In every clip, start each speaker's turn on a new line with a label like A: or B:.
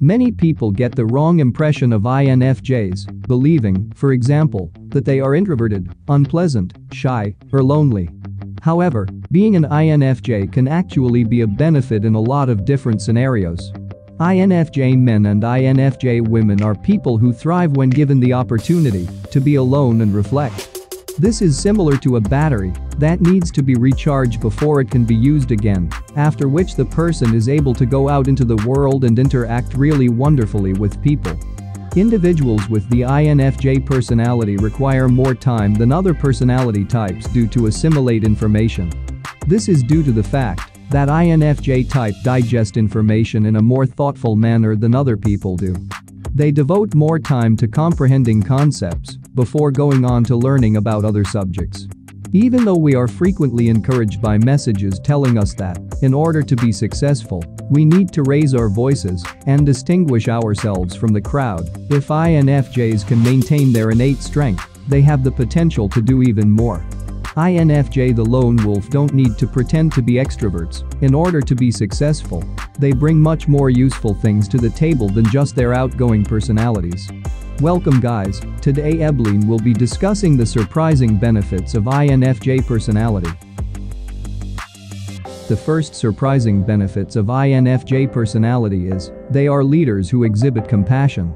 A: Many people get the wrong impression of INFJs, believing, for example, that they are introverted, unpleasant, shy, or lonely. However, being an INFJ can actually be a benefit in a lot of different scenarios. INFJ men and INFJ women are people who thrive when given the opportunity to be alone and reflect. This is similar to a battery that needs to be recharged before it can be used again, after which the person is able to go out into the world and interact really wonderfully with people. Individuals with the INFJ personality require more time than other personality types to assimilate information. This is due to the fact that INFJ type digest information in a more thoughtful manner than other people do. They devote more time to comprehending concepts before going on to learning about other subjects. Even though we are frequently encouraged by messages telling us that, in order to be successful, we need to raise our voices and distinguish ourselves from the crowd, if INFJs can maintain their innate strength, they have the potential to do even more. INFJ the lone wolf don't need to pretend to be extroverts in order to be successful. They bring much more useful things to the table than just their outgoing personalities. Welcome guys, today EBLINE will be discussing the surprising benefits of INFJ personality. The first surprising benefits of INFJ personality is, they are leaders who exhibit compassion.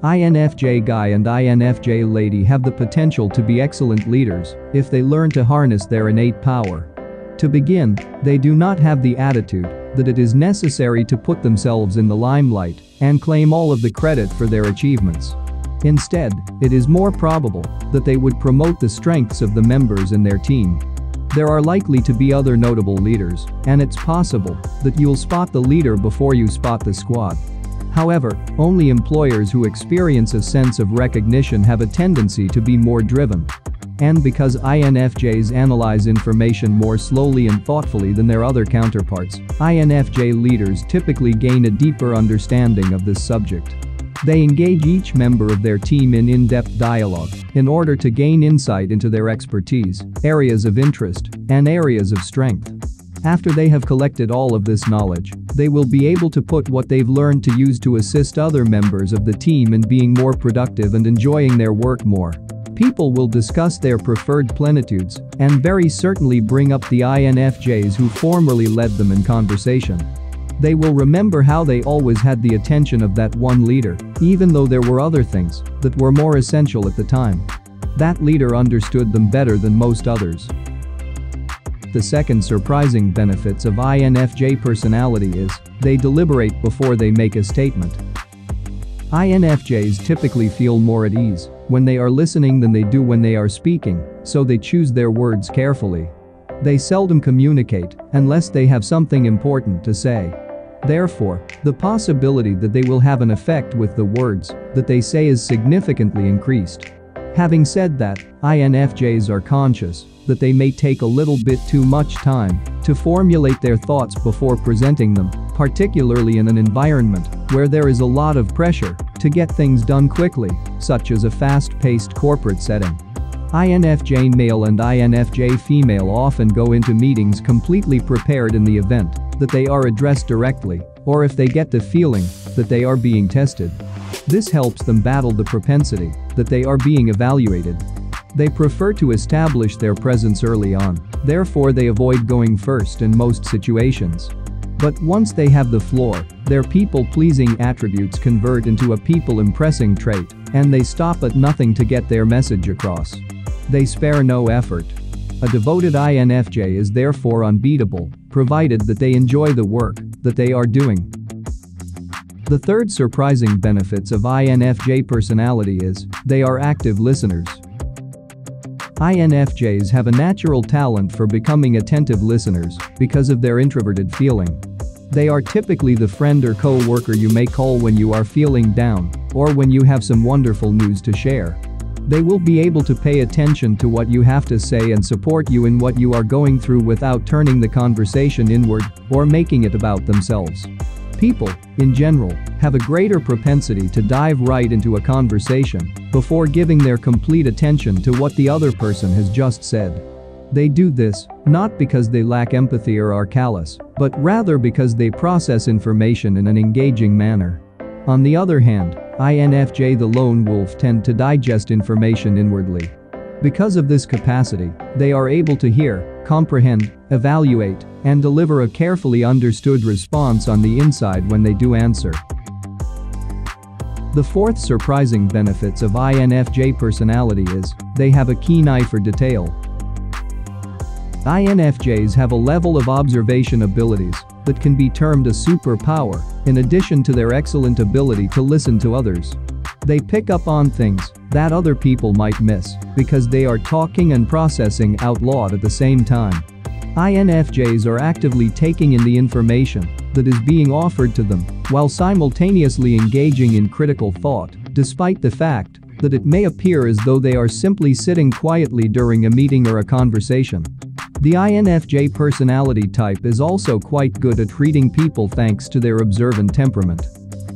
A: INFJ guy and INFJ lady have the potential to be excellent leaders if they learn to harness their innate power. To begin, they do not have the attitude that it is necessary to put themselves in the limelight and claim all of the credit for their achievements. Instead, it is more probable that they would promote the strengths of the members in their team. There are likely to be other notable leaders, and it's possible that you'll spot the leader before you spot the squad. However, only employers who experience a sense of recognition have a tendency to be more driven. And because INFJs analyze information more slowly and thoughtfully than their other counterparts, INFJ leaders typically gain a deeper understanding of this subject. They engage each member of their team in in-depth dialogue in order to gain insight into their expertise, areas of interest, and areas of strength. After they have collected all of this knowledge, they will be able to put what they've learned to use to assist other members of the team in being more productive and enjoying their work more. People will discuss their preferred plenitudes and very certainly bring up the INFJs who formerly led them in conversation. They will remember how they always had the attention of that one leader, even though there were other things that were more essential at the time. That leader understood them better than most others. The second surprising benefits of INFJ personality is, they deliberate before they make a statement. INFJs typically feel more at ease when they are listening than they do when they are speaking, so they choose their words carefully. They seldom communicate unless they have something important to say. Therefore, the possibility that they will have an effect with the words that they say is significantly increased. Having said that, INFJs are conscious that they may take a little bit too much time to formulate their thoughts before presenting them, particularly in an environment where there is a lot of pressure to get things done quickly, such as a fast-paced corporate setting. INFJ male and INFJ female often go into meetings completely prepared in the event that they are addressed directly, or if they get the feeling that they are being tested. This helps them battle the propensity that they are being evaluated. They prefer to establish their presence early on, therefore they avoid going first in most situations. But once they have the floor, their people-pleasing attributes convert into a people-impressing trait, and they stop at nothing to get their message across. They spare no effort. A devoted INFJ is therefore unbeatable, provided that they enjoy the work that they are doing. The third surprising benefits of INFJ personality is, they are active listeners. INFJs have a natural talent for becoming attentive listeners because of their introverted feeling. They are typically the friend or co-worker you may call when you are feeling down or when you have some wonderful news to share. They will be able to pay attention to what you have to say and support you in what you are going through without turning the conversation inward or making it about themselves. People, in general, have a greater propensity to dive right into a conversation before giving their complete attention to what the other person has just said. They do this not because they lack empathy or are callous, but rather because they process information in an engaging manner. On the other hand, INFJ, the lone wolf, tend to digest information inwardly. Because of this capacity, they are able to hear, comprehend, evaluate, and deliver a carefully understood response on the inside when they do answer. The fourth surprising benefits of INFJ personality is they have a keen eye for detail. INFJs have a level of observation abilities that can be termed a superpower, in addition to their excellent ability to listen to others. They pick up on things that other people might miss because they are talking and processing out loud at the same time. INFJs are actively taking in the information that is being offered to them while simultaneously engaging in critical thought, despite the fact that it may appear as though they are simply sitting quietly during a meeting or a conversation. The INFJ personality type is also quite good at reading people thanks to their observant temperament.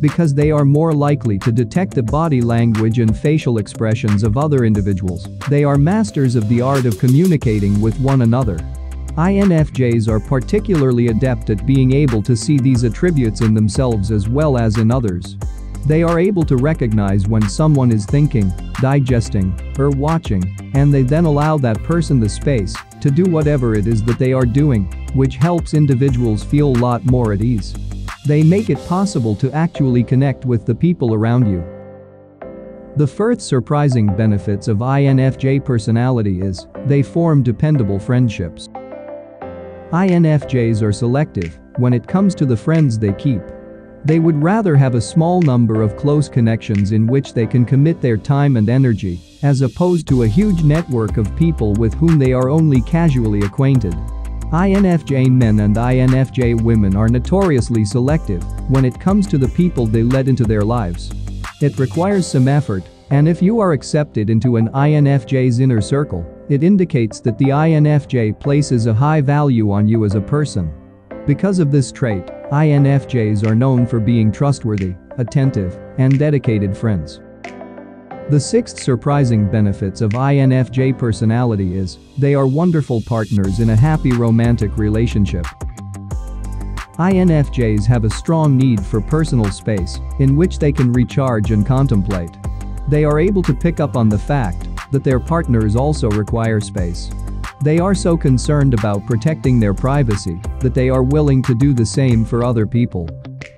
A: Because they are more likely to detect the body language and facial expressions of other individuals, they are masters of the art of communicating with one another. INFJs are particularly adept at being able to see these attributes in themselves as well as in others. They are able to recognize when someone is thinking, digesting, or watching, and they then allow that person the space to do whatever it is that they are doing, which helps individuals feel a lot more at ease. They make it possible to actually connect with the people around you. The fourth surprising benefits of INFJ personality is they form dependable friendships. INFJs are selective when it comes to the friends they keep. They would rather have a small number of close connections in which they can commit their time and energy, as opposed to a huge network of people with whom they are only casually acquainted. INFJ men and INFJ women are notoriously selective when it comes to the people they let into their lives. It requires some effort, and if you are accepted into an INFJ's inner circle, it indicates that the INFJ places a high value on you as a person. Because of this trait, INFJs are known for being trustworthy, attentive, and dedicated friends. The sixth surprising benefits of INFJ personality is they are wonderful partners in a happy romantic relationship. INFJs have a strong need for personal space in which they can recharge and contemplate. They are able to pick up on the fact that their partners also require space. They are so concerned about protecting their privacy that they are willing to do the same for other people.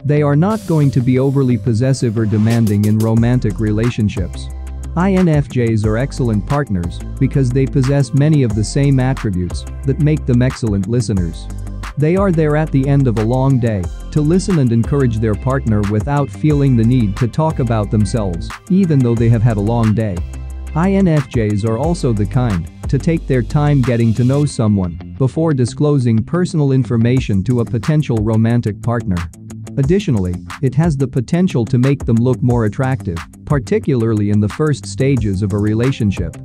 A: They are not going to be overly possessive or demanding in romantic relationships. INFJs are excellent partners because they possess many of the same attributes that make them excellent listeners. They are there at the end of a long day to listen and encourage their partner without feeling the need to talk about themselves, even though they have had a long day. INFJs are also the kind to take their time getting to know someone before disclosing personal information to a potential romantic partner. Additionally, it has the potential to make them look more attractive, particularly in the first stages of a relationship.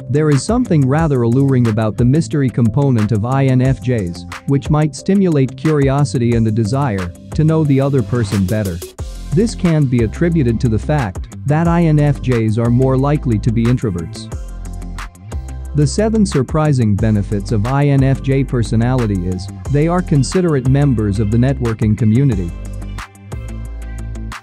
A: There is something rather alluring about the mystery component of INFJs, which might stimulate curiosity and a desire to know the other person better. This can be attributed to the fact that INFJs are more likely to be introverts. The seven surprising benefits of INFJ personality is they are considerate members of the networking community.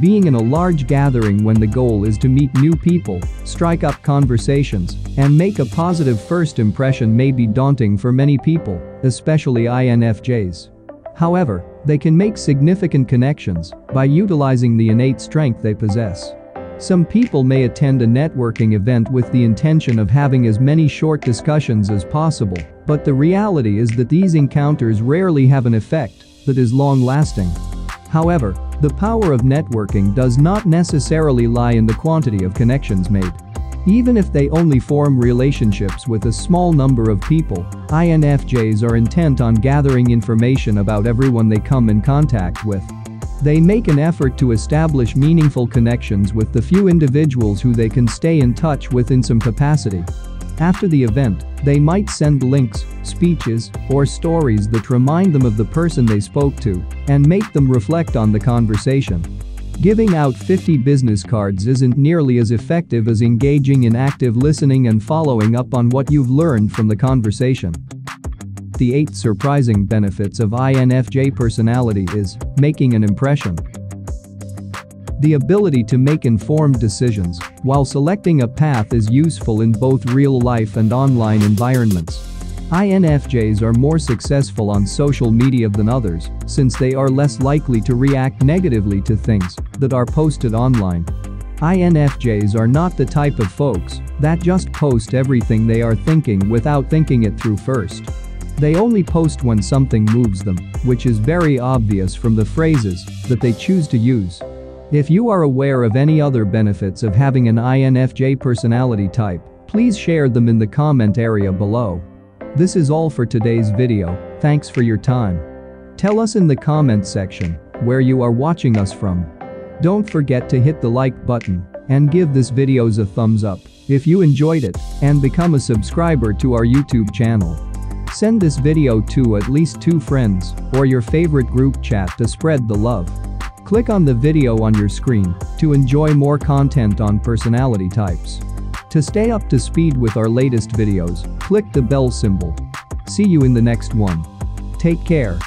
A: Being in a large gathering when the goal is to meet new people, strike up conversations, and make a positive first impression may be daunting for many people, especially INFJs. However, they can make significant connections by utilizing the innate strength they possess. Some people may attend a networking event with the intention of having as many short discussions as possible, but the reality is that these encounters rarely have an effect that is long-lasting. However, the power of networking does not necessarily lie in the quantity of connections made. Even if they only form relationships with a small number of people, INFJs are intent on gathering information about everyone they come in contact with. They make an effort to establish meaningful connections with the few individuals who they can stay in touch with in some capacity. After the event, they might send links, speeches, or stories that remind them of the person they spoke to and make them reflect on the conversation. Giving out 50 business cards isn't nearly as effective as engaging in active listening and following up on what you've learned from the conversation. The 8 surprising benefits of INFJ personality is making an impression. The ability to make informed decisions while selecting a path is useful in both real life and online environments. INFJs are more successful on social media than others since they are less likely to react negatively to things that are posted online. INFJs are not the type of folks that just post everything they are thinking without thinking it through first. They only post when something moves them, which is very obvious from the phrases that they choose to use. If you are aware of any other benefits of having an INFJ personality type, please share them in the comment area below. This is all for today's video, thanks for your time. Tell us in the comments section where you are watching us from. Don't forget to hit the like button and give this video a thumbs up if you enjoyed it and become a subscriber to our YouTube channel. Send this video to at least 2 friends or your favorite group chat to spread the love. Click on the video on your screen to enjoy more content on personality types. To stay up to speed with our latest videos, click the bell symbol. See you in the next one. Take care.